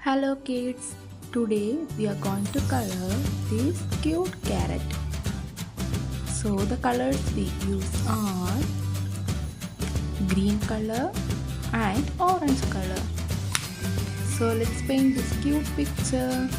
Hello kids, today we are going to color this cute carrot. So the colors we use are green color and orange color. So let's paint this cute picture.